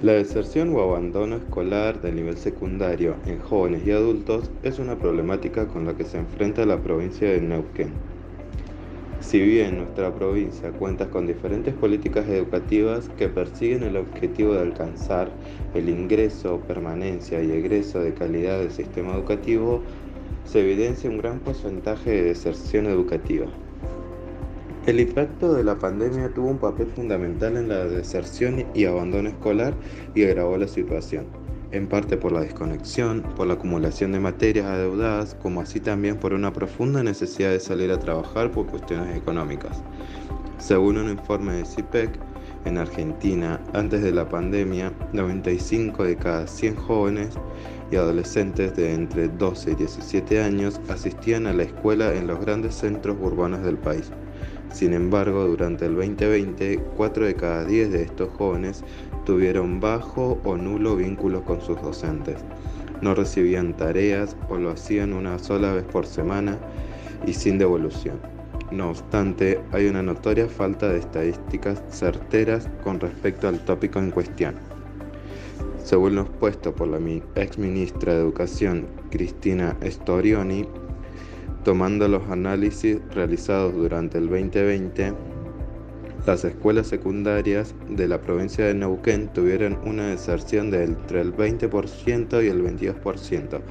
La deserción o abandono escolar del nivel secundario en jóvenes y adultos es una problemática con la que se enfrenta la provincia de Neuquén. Si bien nuestra provincia cuenta con diferentes políticas educativas que persiguen el objetivo de alcanzar el ingreso, permanencia y egreso de calidad del sistema educativo, se evidencia un gran porcentaje de deserción educativa. El impacto de la pandemia tuvo un papel fundamental en la deserción y abandono escolar y agravó la situación, en parte por la desconexión, por la acumulación de materias adeudadas, como así también por una profunda necesidad de salir a trabajar por cuestiones económicas. Según un informe de CIPEC, en Argentina, antes de la pandemia, 95 de cada 100 jóvenes y adolescentes de entre 12 y 17 años asistían a la escuela en los grandes centros urbanos del país. Sin embargo, durante el 2020, 4 de cada 10 de estos jóvenes tuvieron bajo o nulo vínculo con sus docentes. No recibían tareas o lo hacían una sola vez por semana y sin devolución. No obstante, hay una notoria falta de estadísticas certeras con respecto al tópico en cuestión. Según lo expuesto por la ex ministra de Educación, Cristina Storioni, tomando los análisis realizados durante el 2020, las escuelas secundarias de la provincia de Neuquén tuvieron una deserción de entre el 20% y el 22%,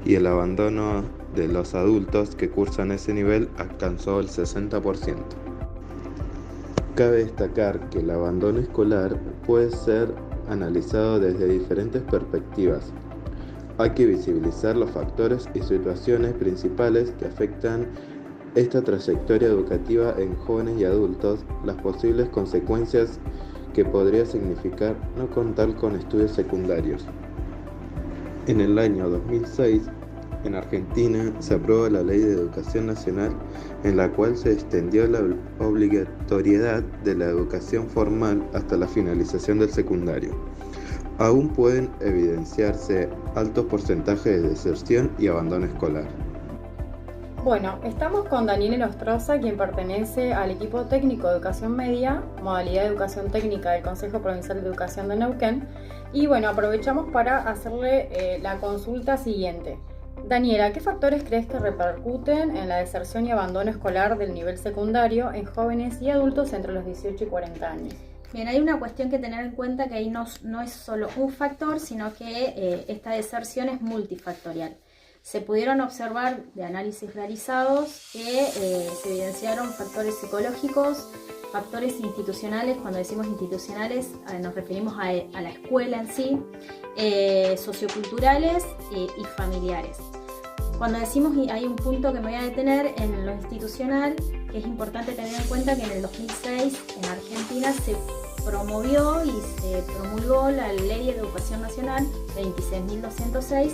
y el abandono de los adultos que cursan ese nivel alcanzó el 60%. Cabe destacar que el abandono escolar puede ser analizado desde diferentes perspectivas. Hay que visibilizar los factores y situaciones principales que afectan esta trayectoria educativa en jóvenes y adultos, las posibles consecuencias que podría significar no contar con estudios secundarios. En el año 2006, en Argentina, se aprobó la Ley de Educación Nacional, en la cual se extendió la obligatoriedad de la educación formal hasta la finalización del secundario. Aún pueden evidenciarse altos porcentajes de deserción y abandono escolar. Bueno, estamos con Daniel Nostroza, quien pertenece al equipo técnico de educación media, modalidad de educación técnica del Consejo Provincial de Educación de Neuquén. Y bueno, aprovechamos para hacerle la consulta siguiente. Daniela, ¿qué factores crees que repercuten en la deserción y abandono escolar del nivel secundario en jóvenes y adultos entre los 18 y 40 años? Bien, hay una cuestión que tener en cuenta, que ahí no es solo un factor, sino que esta deserción es multifactorial. Se pudieron observar de análisis realizados que se evidenciaron factores psicológicos, factores institucionales. Cuando decimos institucionales nos referimos a la escuela en sí, socioculturales y familiares. Cuando decimos, y hay un punto que me voy a detener en lo institucional, que es importante tener en cuenta que en el 2006 en Argentina se promovió y se promulgó la Ley de Educación Nacional 26.206,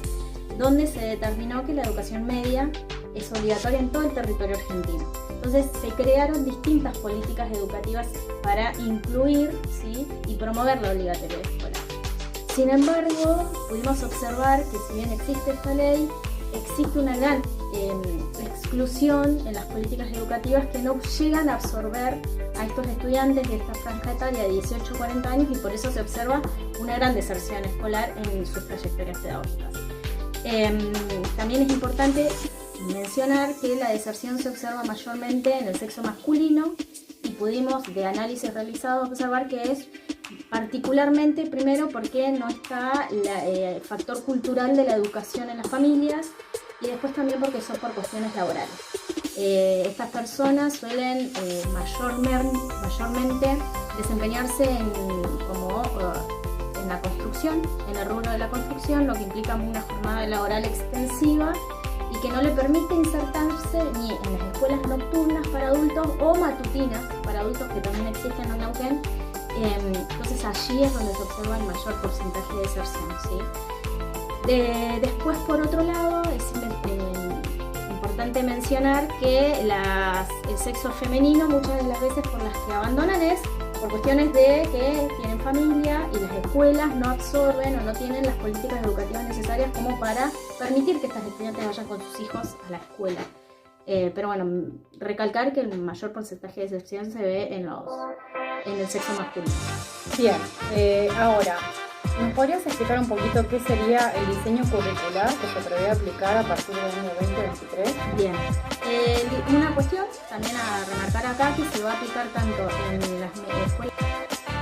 donde se determinó que la educación media es obligatoria en todo el territorio argentino. Entonces se crearon distintas políticas educativas para incluir, ¿sí?, y promover la obligatoriedad escolar. Sin embargo, pudimos observar que si bien existe esta ley, existe una gran exclusión en las políticas educativas que no llegan a absorber a estos estudiantes de esta franja etaria de 18 a 40 años, y por eso se observa una gran deserción escolar en sus trayectorias pedagógicas. También es importante mencionar que la deserción se observa mayormente en el sexo masculino, y pudimos, de análisis realizados, observar que es particularmente, primero, porque no está el factor cultural de la educación en las familias, y después también porque son por cuestiones laborales. Estas personas suelen mayormente desempeñarse en la construcción, en el rubro de la construcción, lo que implica una jornada laboral extensiva y que no le permite insertarse ni en las escuelas nocturnas para adultos o matutinas para adultos, que también existen en Neuquén. Entonces allí es donde se observa el mayor porcentaje de deserción, ¿sí? Después, por otro lado, es importante mencionar que el sexo femenino, muchas de las veces por las que abandonan, es por cuestiones de que tienen familia y las escuelas no absorben o no tienen las políticas educativas necesarias como para permitir que estas estudiantes vayan con sus hijos a la escuela. Pero bueno, recalcar que el mayor porcentaje de deserción se ve en el sexo masculino. Bien, ahora, ¿Nos podrías explicar un poquito qué sería el diseño curricular que se prevé aplicar a partir del año 2023? Bien, una cuestión también a remarcar acá que se va a aplicar tanto en las escuelas.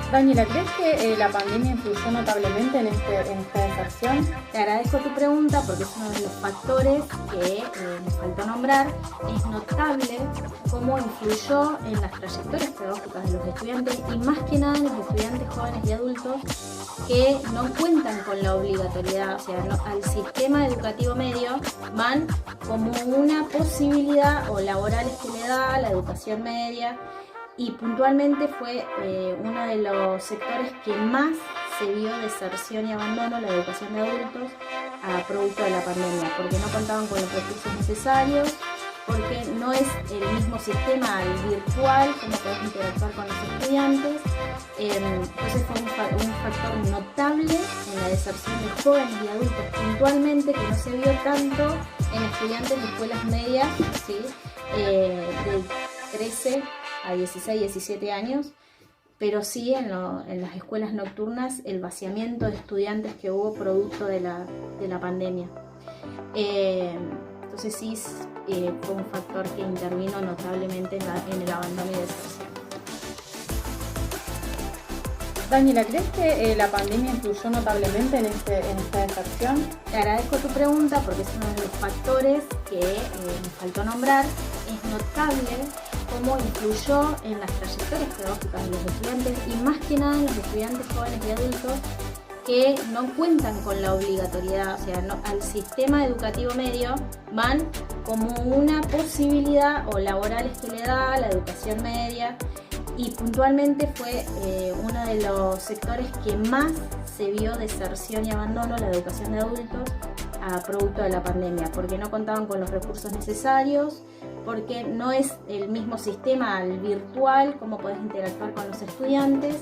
Daniela, ¿crees que la pandemia influyó notablemente en esta deserción? Te agradezco tu pregunta porque es uno de los factores que me faltó nombrar. Es notable cómo influyó en las trayectorias pedagógicas de los estudiantes y más que nada en los estudiantes jóvenes y adultos que no cuentan con la obligatoriedad, o sea, al sistema educativo medio van como una posibilidad o laborales que le da la educación media. Y puntualmente fue uno de los sectores que más se vio deserción y abandono, la educación de adultos, a producto de la pandemia, porque no contaban con los recursos necesarios, porque no es el mismo sistema virtual, como podés interactuar con los estudiantes. Entonces fue un factor notable en la deserción de jóvenes y adultos puntualmente, que no se vio tanto en estudiantes de escuelas medias, ¿sí? De 13 a 16, 17 años, pero sí en las escuelas nocturnas el vaciamiento de estudiantes que hubo producto de la pandemia. Entonces sí fue un factor que intervino notablemente en el abandono y deserción. Daniela, ¿crees que la pandemia influyó notablemente en esta deserción? Te agradezco tu pregunta porque es uno de los factores que me faltó nombrar. Es notable cómo influyó en las trayectorias pedagógicas de los estudiantes y más que nada en los estudiantes jóvenes y adultos que no cuentan con la obligatoriedad, o sea, al sistema educativo medio van como una posibilidad o laborales que le da la educación media. Y puntualmente fue uno de los sectores que más se vio deserción y abandono, la educación de adultos, a producto de la pandemia, porque no contaban con los recursos necesarios, porque no es el mismo sistema virtual, como podés interactuar con los estudiantes.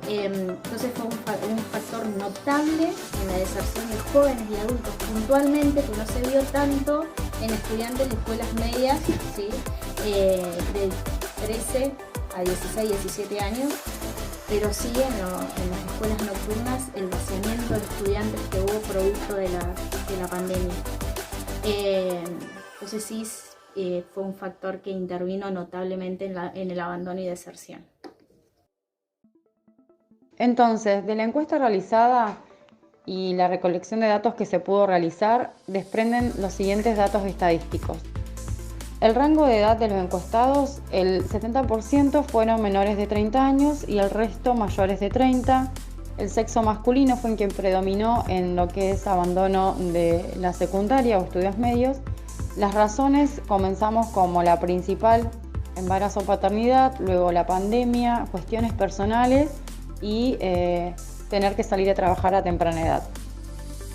Entonces fue un factor notable en la deserción de jóvenes y adultos puntualmente, que no se vio tanto en estudiantes de escuelas medias, ¿sí? De 13 a 16, 17 años, pero sí en las escuelas nocturnas el vaciamiento de estudiantes que hubo producto de la pandemia. Entonces sí fue un factor que intervino notablemente en el abandono y deserción. Entonces, de la encuesta realizada y la recolección de datos que se pudo realizar, desprenden los siguientes datos estadísticos. El rango de edad de los encuestados, el 70% fueron menores de 30 años y el resto mayores de 30. El sexo masculino fue quien predominó en lo que es abandono de la secundaria o estudios medios. Las razones comenzamos como la principal, embarazo o paternidad, luego la pandemia, cuestiones personales y tener que salir a trabajar a temprana edad.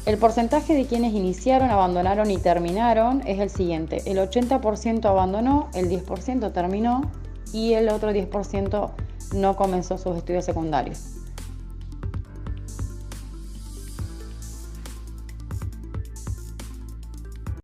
El porcentaje de quienes iniciaron, abandonaron y terminaron es el siguiente. El 80% abandonó, el 10% terminó y el otro 10% no comenzó sus estudios secundarios.